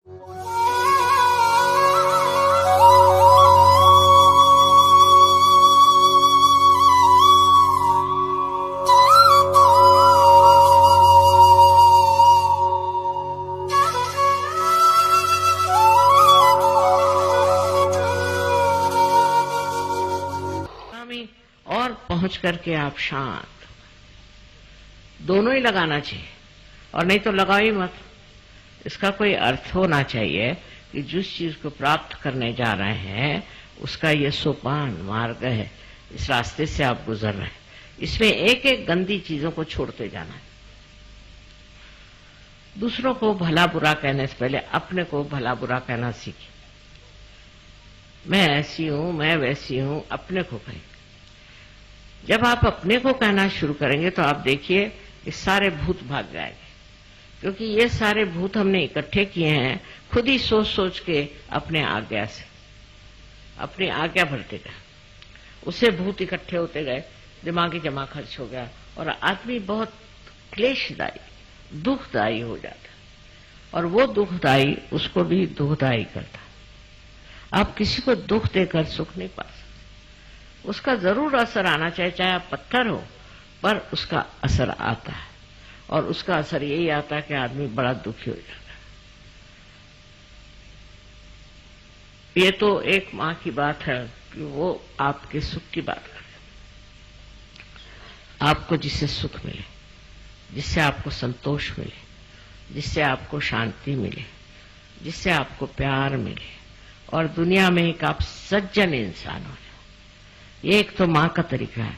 और पहुंच करके आप शांत, दोनों ही लगाना चाहिए, और नहीं तो लगाओ ही मत। इसका कोई अर्थ होना चाहिए कि जिस चीज को प्राप्त करने जा रहे हैं उसका ये सोपान मार्ग है, इस रास्ते से आप गुजर रहे हैं। इसमें एक एक गंदी चीजों को छोड़ते जाना है। दूसरों को भला बुरा कहने से पहले अपने को भला बुरा कहना सीखिए। मैं ऐसी हूं, मैं वैसी हूं, अपने को कहें। जब आप अपने को कहना शुरू करेंगे तो आप देखिए ये सारे भूत भाग जाएंगे, क्योंकि ये सारे भूत हमने इकट्ठे किए हैं खुद ही सोच सोच के अपने आज्ञा से, अपनी आज्ञा भरते गए, उससे भूत इकट्ठे होते गए, दिमागी जमा खर्च हो गया और आदमी बहुत क्लेशदायी, दुखदायी हो जाता, और वो दुखदायी उसको भी दुखदायी करता। आप किसी को दुख देकर सुख नहीं पा सकते। उसका जरूर असर आना चाहिए, चाहे आप पत्थर हो, पर उसका असर आता है, और उसका असर यही आता है कि आदमी बड़ा दुखी हो जाता है। ये तो एक माँ की बात है कि वो आपके सुख की बात करे, आपको जिससे सुख मिले, जिससे आपको संतोष मिले, जिससे आपको शांति मिले, जिससे आपको प्यार मिले, और दुनिया में एक आप सज्जन इंसान हो जाए। ये एक तो माँ का तरीका है,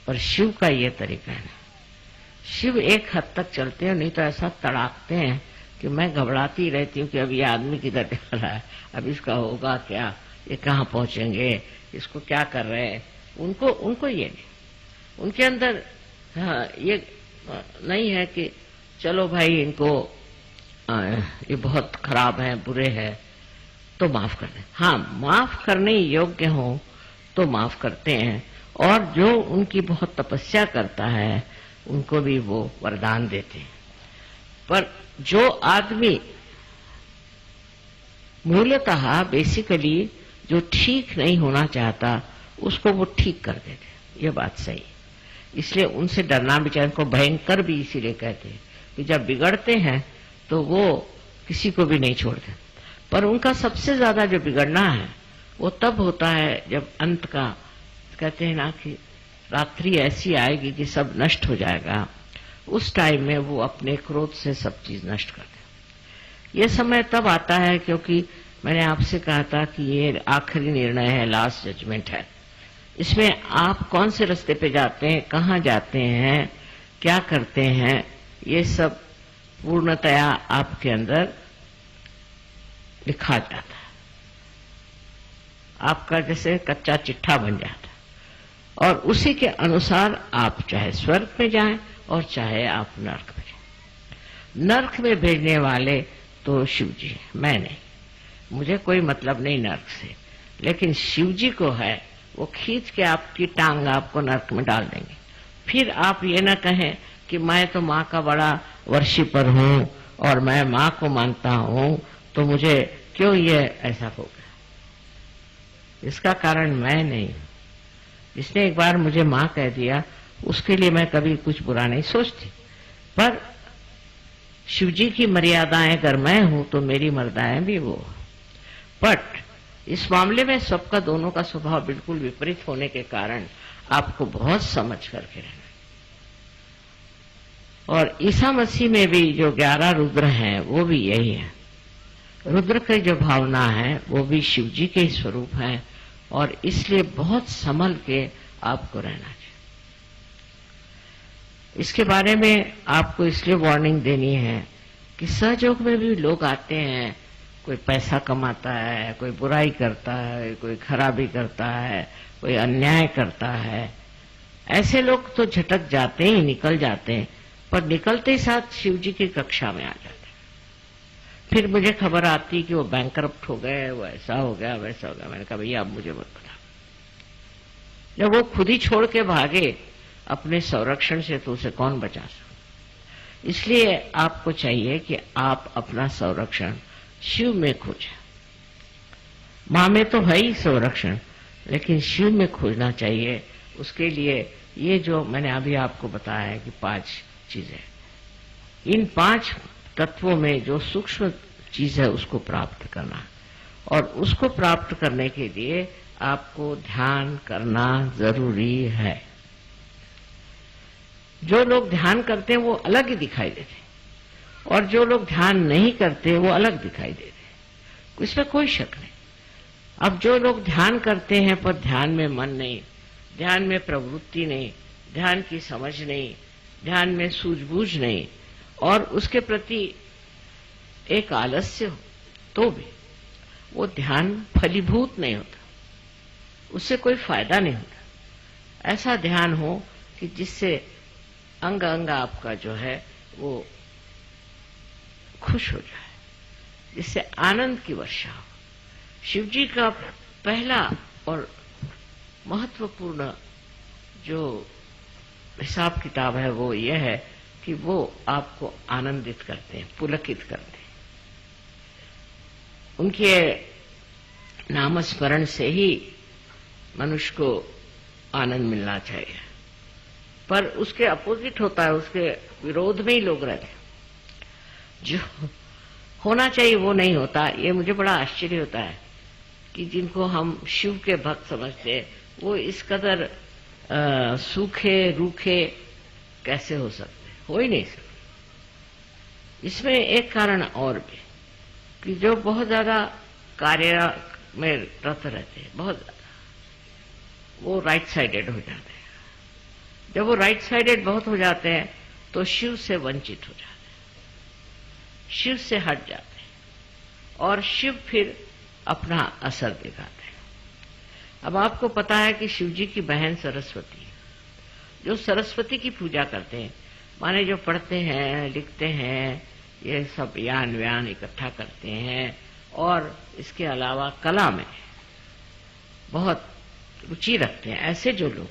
पर शिव का ये तरीका है। शिव एक हद तक चलते हैं, नहीं तो ऐसा तड़ाकते हैं कि मैं घबराती रहती हूँ कि अब ये आदमी किधर जा रहा है, अब इसका होगा क्या, ये कहाँ पहुंचेंगे, इसको क्या कर रहे हैं। उनको ये नहीं, उनके अंदर ये नहीं है कि चलो भाई इनको ये बहुत खराब है, बुरे हैं, तो माफ कर दें। हाँ, माफ करने योग्य हो तो माफ करते हैं, और जो उनकी बहुत तपस्या करता है उनको भी वो वरदान देते हैं। पर जो आदमी मूलतः बेसिकली जो ठीक नहीं होना चाहता उसको वो ठीक कर देते हैं, ये बात सही है। इसलिए उनसे डरना भी चाहिए। उनको भयंकर भी इसीलिए कहते हैं कि जब बिगड़ते हैं तो वो किसी को भी नहीं छोड़ते। पर उनका सबसे ज्यादा जो बिगड़ना है वो तब होता है जब अंत का, कहते हैं ना कि रात्रि ऐसी आएगी कि सब नष्ट हो जाएगा, उस टाइम में वो अपने क्रोध से सब चीज नष्ट कर दे। ये समय तब आता है क्योंकि मैंने आपसे कहा था कि ये आखिरी निर्णय है, लास्ट जजमेंट है। इसमें आप कौन से रास्ते पे जाते हैं, कहाँ जाते हैं, क्या करते हैं, ये सब पूर्णतया आपके अंदर लिखा जाता है। आपका जैसे कच्चा चिट्ठा बन जाता है, और उसी के अनुसार आप चाहे स्वर्ग में जाएं और चाहे आप नरक में जाएं। नरक में भेजने वाले तो शिव जी हैं, मैं नहीं, मुझे कोई मतलब नहीं नरक से, लेकिन शिव जी को है, वो खींच के आपकी टांग आपको नरक में डाल देंगे। फिर आप ये न कहें कि मैं तो माँ का बड़ा वर्शिपर हूँ और मैं माँ को मानता हूँ, तो मुझे क्यों ये ऐसा हो गया। इसका कारण मैं नहीं हूं। जिसने एक बार मुझे माँ कह दिया उसके लिए मैं कभी कुछ बुरा नहीं सोचती, पर शिवजी की मर्यादाएं अगर मैं हूं तो मेरी मर्यादाएं भी वो। बट इस मामले में सबका, दोनों का स्वभाव बिल्कुल विपरीत होने के कारण आपको बहुत समझ करके रहना। और ईसा मसीह में भी जो 11 रुद्र हैं वो भी यही है। रुद्र की जो भावना है वो भी शिवजी के स्वरूप है, और इसलिए बहुत संभल के आपको रहना चाहिए। इसके बारे में आपको इसलिए वार्निंग देनी है कि सहयोग में भी लोग आते हैं, कोई पैसा कमाता है, कोई बुराई करता है, कोई खराबी करता है, कोई अन्याय करता है। ऐसे लोग तो झटक जाते ही, निकल जाते हैं, पर निकलते ही साथ शिवजी की कक्षा में आ जाते हैं। फिर मुझे खबर आती कि वो बैंकरप्ट हो गए, वो ऐसा हो गया, वैसा हो गया। मैंने कहा भैया अब मुझे मत बता। जब वो खुद ही छोड़ के भागे अपने संरक्षण से, तो उसे कौन बचा सकता। इसलिए आपको चाहिए कि आप अपना संरक्षण शिव में खोजा। माँ में तो है ही संरक्षण, लेकिन शिव में खोजना चाहिए। उसके लिए ये जो मैंने अभी आपको बताया है कि 5 चीजें, इन 5 तत्वों में जो सूक्ष्म चीज है उसको प्राप्त करना, और उसको प्राप्त करने के लिए आपको ध्यान करना जरूरी है। जो लोग ध्यान करते हैं वो अलग ही दिखाई देते हैं, और जो लोग ध्यान नहीं करते वो अलग दिखाई देते हैं, इसमें कोई शक नहीं। अब जो लोग ध्यान करते हैं पर ध्यान में मन नहीं, ध्यान में प्रवृत्ति नहीं, ध्यान की समझ नहीं, ध्यान में सूझबूझ नहीं, और उसके प्रति एक आलस्य हो, तो भी वो ध्यान फलीभूत नहीं होता, उससे कोई फायदा नहीं होता। ऐसा ध्यान हो कि जिससे अंग अंग आपका जो है वो खुश हो जाए, जिससे आनंद की वर्षा हो। शिव जी का पहला और महत्वपूर्ण जो हिसाब किताब है वो ये है कि वो आपको आनंदित करते हैं, पुलकित करते हैं। उनके नामस्मरण से ही मनुष्य को आनंद मिलना चाहिए, पर उसके अपोजिट होता है, उसके विरोध में ही लोग रहते हैं। जो होना चाहिए वो नहीं होता। ये मुझे बड़ा आश्चर्य होता है कि जिनको हम शिव के भक्त समझते हैं वो इस कदर सूखे रूखे कैसे हो सकते, हो ही नहीं सकते। इसमें एक कारण और भी कि जो बहुत ज्यादा कार्य में रत रहते हैं, बहुत ज्यादा, वो राइट साइडेड हो जाते हैं। जब वो राइट साइडेड बहुत हो जाते हैं तो शिव से वंचित हो जाते हैं, शिव से हट जाते हैं, और शिव फिर अपना असर दिखाते हैं। अब आपको पता है कि शिव जी की बहन सरस्वती है। जो सरस्वती की पूजा करते हैं, माने जो पढ़ते हैं लिखते हैं, ये सब यान व्यान इकट्ठा करते हैं, और इसके अलावा कला में बहुत रुचि रखते हैं, ऐसे जो लोग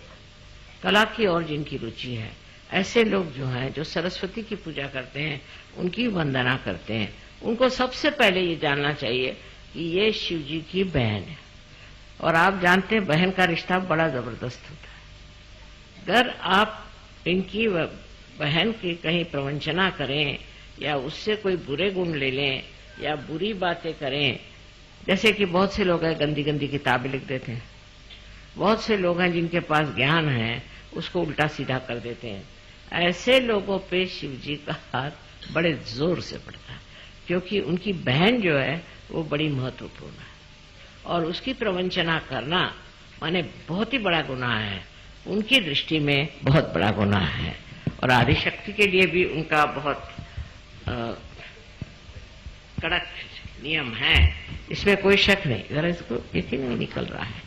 कला की और जिनकी रुचि है, ऐसे लोग जो हैं जो सरस्वती की पूजा करते हैं, उनकी वंदना करते हैं, उनको सबसे पहले ये जानना चाहिए कि ये शिव जी की बहन है। और आप जानते हैं बहन का रिश्ता बड़ा जबरदस्त होता है। अगर आप इनकी बहन की कहीं प्रवंचना करें या उससे कोई बुरे गुण ले लें या बुरी बातें करें, जैसे कि बहुत से लोग हैं गंदी गंदी किताबें लिख देते हैं, बहुत से लोग हैं जिनके पास ज्ञान है उसको उल्टा सीधा कर देते हैं, ऐसे लोगों पे शिव जी का हाथ बड़े जोर से पड़ता है, क्योंकि उनकी बहन जो है वो बड़ी महत्वपूर्ण है, और उसकी प्रवंचना करना माने बहुत ही बड़ा गुनाह है, उनकी दृष्टि में बहुत बड़ा गुनाह है। और आदिशक्ति के लिए भी उनका बहुत कड़क नियम है, इसमें कोई शक नहीं। जरा इसको इसी नहीं निकल रहा है,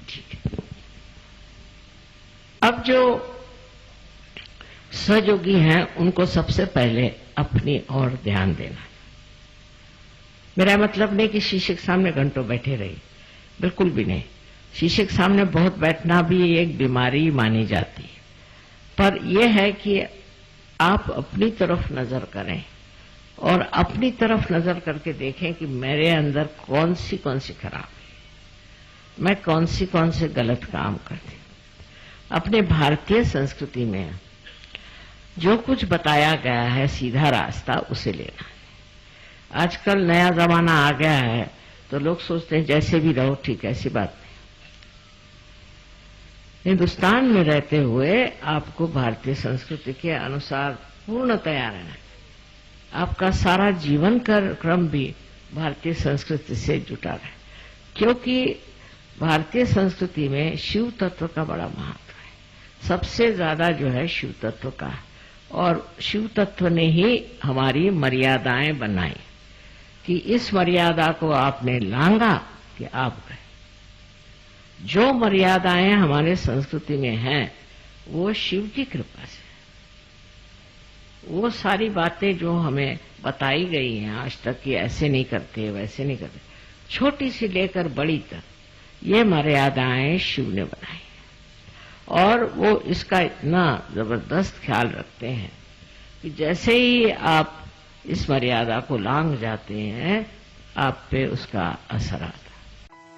ठीक है। अब जो सहयोगी हैं उनको सबसे पहले अपनी ओर ध्यान देना। मेरा मतलब नहीं कि शीशे के सामने घंटों बैठे रही, बिल्कुल भी नहीं। शीशे के सामने बहुत बैठना भी एक बीमारी मानी जाती है, पर यह है कि आप अपनी तरफ नजर करें और अपनी तरफ नजर करके देखें कि मेरे अंदर कौन सी खराब है, मैं कौन से गलत काम करती हूं। अपने भारतीय संस्कृति में जो कुछ बताया गया है सीधा रास्ता उसे लेना है। आजकल नया जमाना आ गया है तो लोग सोचते हैं जैसे भी रहो ठीक है, ऐसी बात नहीं। हिंदुस्तान में रहते हुए आपको भारतीय संस्कृति के अनुसार पूर्णतया रहना है। आपका सारा जीवन का क्रम भी भारतीय संस्कृति से जुटा है, क्योंकि भारतीय संस्कृति में शिव तत्व का बड़ा महत्व है। सबसे ज्यादा जो है शिव तत्व का, और शिव तत्व ने ही हमारी मर्यादाएं बनाई कि इस मर्यादा को आपने लांघा कि आप गए। जो मर्यादाएं हमारे संस्कृति में हैं वो शिव की कृपा से, वो सारी बातें जो हमें बताई गई हैं आज तक कि ऐसे नहीं करते वैसे नहीं करते, छोटी सी लेकर बड़ी तक ये मर्यादाएं शिव ने बनाई, और वो इसका इतना जबरदस्त ख्याल रखते हैं कि जैसे ही आप इस मर्यादा को लांघ जाते हैं, आप पे उसका असर आता है।